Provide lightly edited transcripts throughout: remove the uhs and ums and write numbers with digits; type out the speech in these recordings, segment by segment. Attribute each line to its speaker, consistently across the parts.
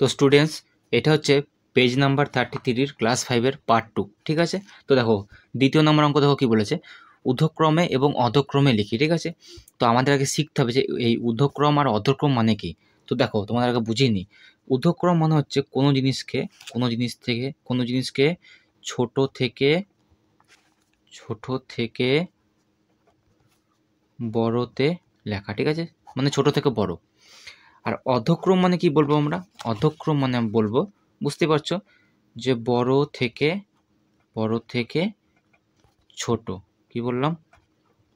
Speaker 1: তো স্টুডেন্টস, এটা হচ্ছে পেজ নাম্বার 33 ক্লাস 5 পার্ট 2। ঠিক আছে, তো দেখো দ্বিতীয় নম্বর অঙ্ক দেখো কি বলেছে, ঊর্ধ্বক্রমে এবং অধক্রমে লিখি। ঠিক আছে, তো আমাদের আগে শিখতে হবে যে এই ঊর্ধ্বক্রম আর অধক্রম মানে কি। তো দেখো তোমাদের আগে বুঝিয়ে নিই। ঊর্ধ্বক্রম মানে হচ্ছে কোনো জিনিসকে ছোট থেকে বড়তে লেখা। ঠিক আছে, মানে ছোট থেকে বড়। আর অধক্রম মানে কি বলবো আমরা? অধক্রম মানে আমি বলবো, বুঝতে পারছো, যে বড় থেকে ছোট। কি বললাম?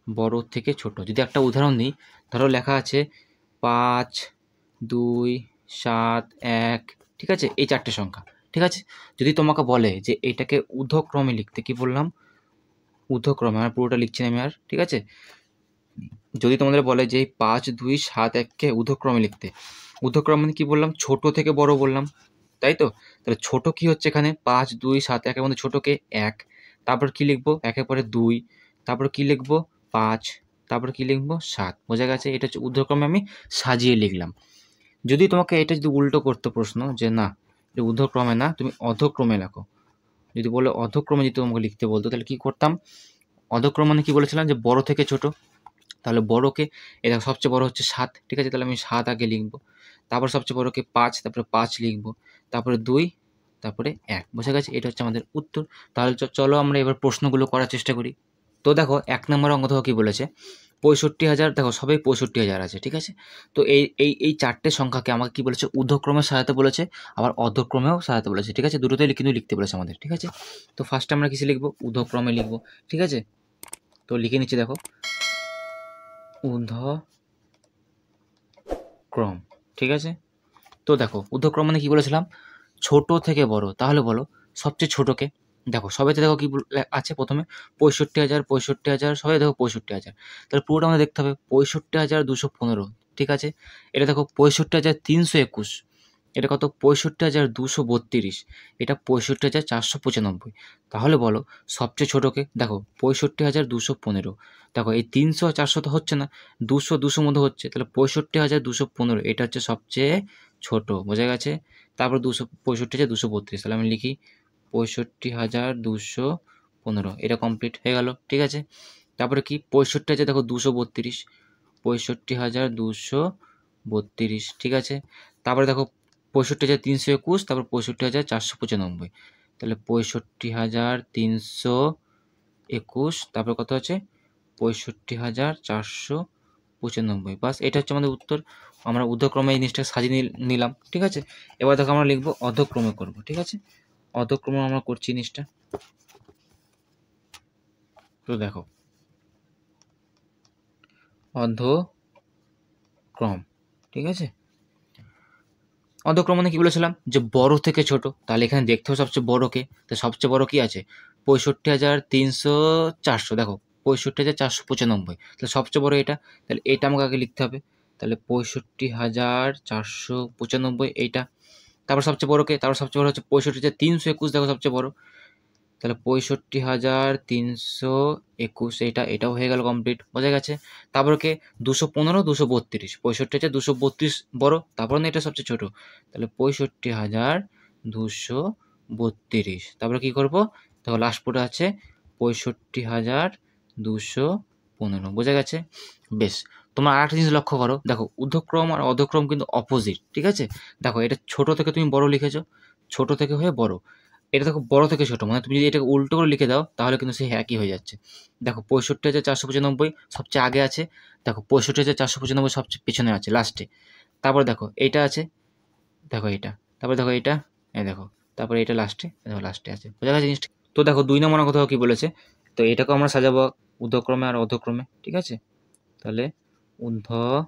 Speaker 1: বড় থেকে ছোট। যদি একটা উদাহরণ নিই, ধরো লেখা আছে 5, 2, 7, 1। ঠিক আছে, এই চারটে সংখ্যা। ঠিক আছে, যদি তোমাকে বলে যে এটাকে ঊর্ধ্বক্রমে লিখতে, কি বললাম? ঊর্ধ্বক্রমে। আমার পুরোটা লিখছি না আমি আর। ঠিক আছে, যদি তোমাদের বলে যে 5, 2, 7, 1কে ঊর্ধ্বক্রমে লিখতে, ঊর্ধ্বক্রম মানে কি বললাম? ছোট থেকে বড় বললাম, তাই তো? তাহলে ছোট কি হচ্ছে এখানে? 5, 2, 7, 1 এর মধ্যে ছোটকে 1। তারপর কি লিখবো? 1-এর পরে 2। তারপর কি লিখবো? 5। তারপর কি লিখবো? 7। বোঝা গেছে? এটা হচ্ছে ঊর্ধ্বক্রমে আমি সাজিয়ে লিখলাম। যদি তোমাকে এটা যদি উল্টো করতে প্রশ্ন যে না, এটা ঊর্ধ্বক্রমে না, তুমি অধক্রমে লেখো, যদি বলে অধক্রমে যদি তোমাকে লিখতে বলতো, তাহলে কি করতাম? অধক্রম মানে কি বলেছিলাম? যে বড় থেকে ছোট। তাহলে বড়কে, এটা সবচেয়ে বড় হচ্ছে 7। ঠিক আছে, তাহলে আমি 7 আগে লিখবো। তারপর সবচেয়ে বড়কে 5, তারপরে 5 লিখবো। তারপরে 2, তারপরে 1। বোঝা গেছে? এটা হচ্ছে আমাদের উত্তর। তাহলে চলো আমরা এবার প্রশ্নগুলো করার চেষ্টা করি। তো দেখো 1 নম্বর অঙ্ক দেখো কি বলেছে, 65,000। দেখো সবাই 65,000 আছে। ঠিক আছে, তো এই চারটে সংখ্যাকে আমাকে কি বলেছে? ঊর্ধ্বক্রমে সাজাতে বলেছে, আবার অধক্রমেও সাজাতে বলেছে। ঠিক আছে, দুটোতেই কিন্তু লিখতে বলেছে আমাদের। ঠিক আছে, তো ফার্স্টে আমরা কিসে লিখবো? ঊর্ধ্বক্রমে লিখবো। ঠিক আছে, তো লিখে নিচ্ছি, দেখো ঊর্ধ্বক্রম। ঠিক আছে, তো দেখো ঊর্ধ্বক্রম মানে কি বলেছিলাম? ছোট থেকে বড়। তাহলে বলো সবচেয়ে ছোটকে। দেখো সবাইতে দেখো কি আছে প্রথমে 65,000, সবাই দেখো 65,000। তাহলে পুরোটা আমাদের দেখতে হবে 65,215। ঠিক আছে, এটা দেখো 65,321। এটা কত? 65,232। এটা 65,495। তাহলে বলো সবচেয়ে ছোটকে। দেখো 65,215। দেখো এই 300 আর 400 তো হচ্ছে না, 200 মধ্যে হচ্ছে, তাহলে 65,215 এটা হচ্ছে সবচেয়ে ছোট। বোঝা গেছে? তারপর 65,232। তাহলে আমি লিখি 65,215। এটা কমপ্লিট হয়ে গেল। ঠিক আছে, তারপরে কি? 65,000 দেখো 232। 65,232। ঠিক আছে, তারপরে দেখো 65,321, তারপর 65,495। তাহলে 65,321, তারপর কত আছে? 65,495। বাস, এটা হচ্ছে আমাদের উত্তর। আমরা ঊর্ধ্বক্রমে এই জিনিসটা সাজিয়ে নিলাম। ঠিক আছে, এবার দেখো আমরা লিখবো অধক্রমে করব। ঠিক আছে, অধক্রমে আমরা করছি জিনিসটা। তো দেখো অধক্রম। ঠিক আছে, অধক্রম মানে কি বলেছিলাম? যে বড় থেকে ছোট। তাহলে এখানে দেখতে হবে সবচেয়ে বড়কে। তো সবচেয়ে বড় কি আছে? 65,300, দেখো 65,495। তাহলে সবচেয়ে বড় এটা, তাহলে এটা আমাকে আগে লিখতে হবে। তাহলে 65,495 এইটা। তারপর সবচেয়ে বড়কে, তারপর সবচেয়ে বড় হচ্ছে 65,321। দেখো সবচেয়ে বড়, তাহলে 65,321 এটাও হয়ে গেল কমপ্লিট। বোঝা গেছে? তারপর কে? 215, 232। 65,232 বড়, তারপর না এটা সবচেয়ে ছোট, তাহলে 65,232। তারপরে কি করব? দেখো লাস্ট পড়ে আছে 65,215। বোঝা গেছে? বেশ, তোমরা আরেকটা জিনিস লক্ষ্য করো, দেখো ঊর্ধ্বক্রম আর অধক্রম কিন্তু অপোজিট। ঠিক আছে, দেখো এটা ছোট থেকে তুমি বড় লিখেছো, ছোট থেকে হয়ে বড়। এটা দেখো বড় থেকে ছোট, মানে তুমি যদি এটাকে উল্টো করে লিখে দাও তাহলে কিন্তু সেই একই হয়ে যাচ্ছে। দেখো 65,495 সবচেয়ে আগে আছে, দেখো 65,495 সবচেয়ে পেছনে আছে লাস্টে। তারপর দেখো এইটা আছে, দেখো এইটা, তারপর দেখো এইটা, এই দেখো, তারপরে এটা লাস্টে, দেখো লাস্টে আছে। বোঝা গেছে জিনিসটা? তো দেখো 2 নম্বর কোথাও কি বলেছে, তো এটাকে আমরা সাজাবো ঊর্ধ্বক্রমে আর অধক্রমে। ঠিক আছে, তাহলে ঊর্ধ্বক্রম।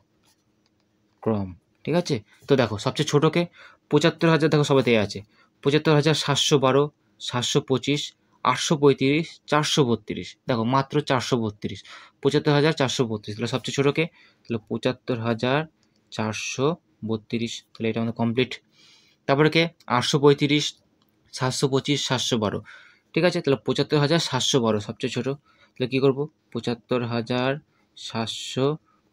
Speaker 1: ঠিক আছে, তো দেখো সবচেয়ে ছোটকে 75,000, দেখো সবাইতে আছে 75,712, 725, 835, 432। দেখো মাত্র 432, 75,432। তাহলে সবচেয়ে ছোটকে, তাহলে 75,432। তাহলে এটা আমাদের কমপ্লিট। তারপরে কে? 835, 725, 712। ঠিক আছে, তাহলে 75,712 সবচেয়ে ছোট। তাহলে কী করবো? 75,712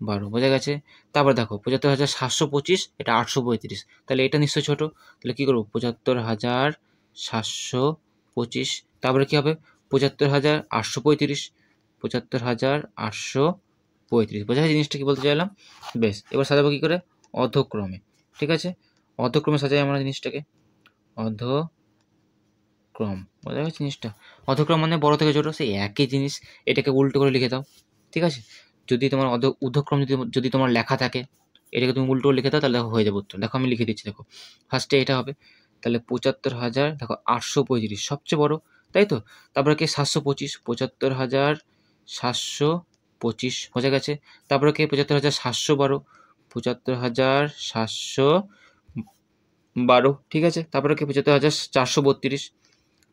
Speaker 1: 12 বোঝা গেছে। তারপর দেখো 75,725 এটা 835, তাহলে এটা নিশ্চয়ই ছোট। তাহলে কী করবো 75,725, তারপরে কী হবে 75,835, 75,835। বোঝা গেছে জিনিসটা কী বলতে চাইলাম? বেশ, এবার সাজাবো কী করে? অর্ধক্রমে। ঠিক আছে, অর্ধক্রমে সাজাই আমরা জিনিসটাকে, অর্ধক্রম। বোঝা গেছে জিনিসটা? অর্ধক্রম মানে বড় থেকে ছোট, সেই একই জিনিস। এটাকে উল্টো করে লিখে দাও। ঠিক আছে, যদি তোমার ঊর্ধ্বক্রম যদি তোমার লেখা থাকে, এটাকে তুমি উল্টো লিখে দাও, তাহলে দেখো হয়ে যাবে উত্তর। দেখো আমি লিখে দিচ্ছি, দেখো ফার্স্টে এটা হবে, তাহলে 75,000, দেখো 835 সবচেয়ে বড়, তাই তো। তারপরে কি 725, 75,725 বোঝা গেছে। তারপরে কি 75,712, 75,712, ঠিক আছে। তারপরে কি 75,432,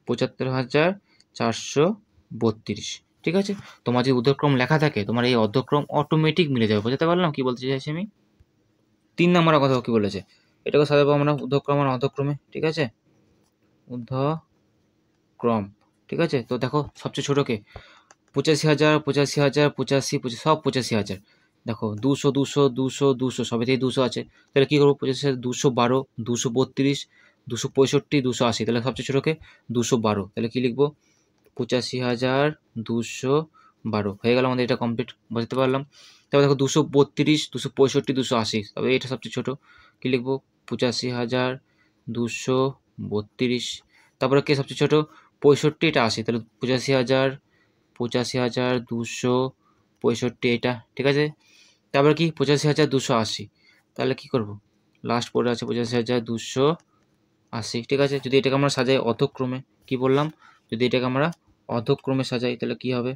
Speaker 1: 75,432, ঠিক আছে। তোমার যদি ঊর্ধ্বক্রম লেখা থাকে, তোমার এই অর্ধক্রম অটোমেটিক মিলে যাবে। বুঝতে পারলাম কি বলতে চাইছি আমি? 3 নম্বরের কথা কি বলেছে, এটাকে সাজাবো আমরা ঊর্ধ্বক্রম আর অধক্রমে। ঠিক আছে, ঊর্ধ্বক্রম। ঠিক আছে, তো দেখো সবচেয়ে ছোট কে? 85,000, 85,000, 85, সব 85,000। দেখো 200, 200, 200, 200, সবেতেই 200 আছে। তাহলে কী করবো 85,212, 232, 265, 280, তাহলে সবচেয়ে ছোটোকে 212। তাহলে কী লিখবো 85,212 হয়ে গেল আমাদের এটা কমপ্লিট। বুঝতে পারলাম। তারপর দেখো 232, 265, 280, তবে এটা সবচেয়ে ছোটো। কী লিখবো 85,232। তারপরে কে সবচেয়ে ছোটো? 65, এটা 80, তাহলে 85,265 এটা, ঠিক আছে। তারপরে কি 85,280, তাহলে কি করব লাস্ট পড়ে আছে 85,280, ঠিক আছে। যদি এটাকে আমরা সাজাই অর্ধক্রমে, কি বললাম, যদি এটাকে আমরা অর্ধক্রমে সাজাই তাহলে কি হবে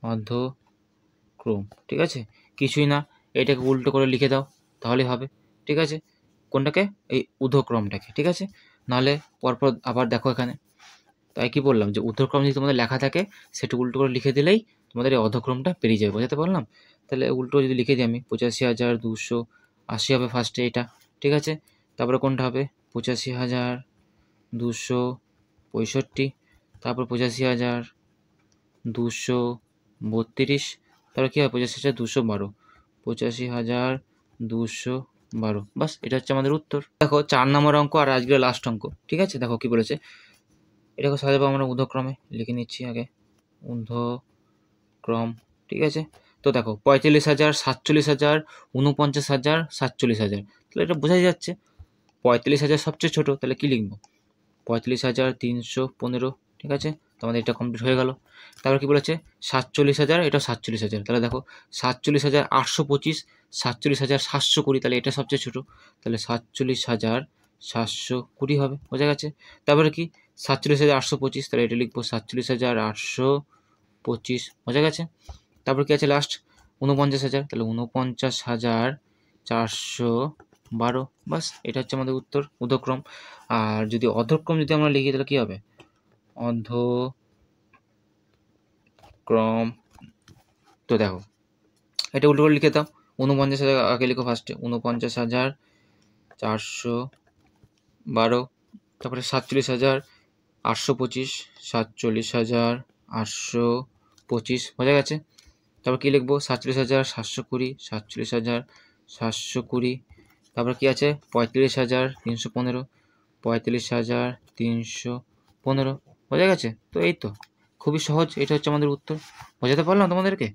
Speaker 1: অর্ধক্রম, ঠিক আছে। কিছুই না, এটাকে উল্টো করে লিখে দাও তাহলেই হবে, ঠিক আছে। কোনটাকে? এই ঊর্ধ্বক্রমটাকে, ঠিক আছে। নাহলে পরপর আবার দেখো এখানে, তাই কি বললাম যে ঊর্ধ্বক্রম যদি তোমাদের লেখা থাকে, সেটা উল্টো করে লিখে দিলেই তোমাদের এই অর্ধক্রমটা পেরিয়ে যাবে। বোঝাতে পারলাম? তাহলে উল্টো যদি লিখে দিই আমি 85,280 হবে ফার্স্টে এটা, ঠিক আছে। তারপরে কোনটা হবে 85,265, তারপর 85,232, তারপর কী হয় 85,212, 85,212। বাস, এটা হচ্ছে আমাদের উত্তর। দেখো 4 নম্বর অঙ্ক আর আজকের লাস্ট অঙ্ক, ঠিক আছে। দেখো কি বলেছে, এটাকে সাজাবো আমরা ঊর্ধ্বক্রমে, লিখে নিচ্ছি আগে ঊর্ধ্বক্রম, ঠিক আছে। তো দেখো 45,000, 47,000, 49,000, 47,000, তাহলে এটা বোঝাই যাচ্ছে 45,000 সবচেয়ে ছোটো, তাহলে কী লিখবো 45,315, ঠিক আছে। তো আমাদের এটা কমপ্লিট হয়ে গেল। তারপর কী বলেছে 47,000, এটা 47,000, তাহলে দেখো 47,825, 47,720, তাহলে এটা সবচেয়ে ছোটো, তাহলে 47,720 হবে, বোঝা গেছে। তারপরে কি 47,825, তাহলে এটা লিখবো 47,825, বোঝা গেছে। তারপর কি আছে লাস্ট 49,000, তাহলে 49,412। বাস, এটা হচ্ছে আমাদের উত্তর ঊর্ধ্বক্রম। আর যদি অর্ধক্রম যদি আমরা লিখি তাহলে কী হবে অর্ধক্রম। তো দেখো এটা উল্টো করে লিখে দাও, 49,000 আগে লিখো ফার্স্টে, 49,412, তারপরে 47,825, 47,825, বোঝা গেছে। তারপর কী লিখবো 47,720, 47,720, তারপর কী আছে 35,315, 35,315, বোঝা গেছে। তো এই তো খুবই সহজ, এটা হচ্ছে আমাদের উত্তর। বোঝাতে পারলাম তোমাদেরকে?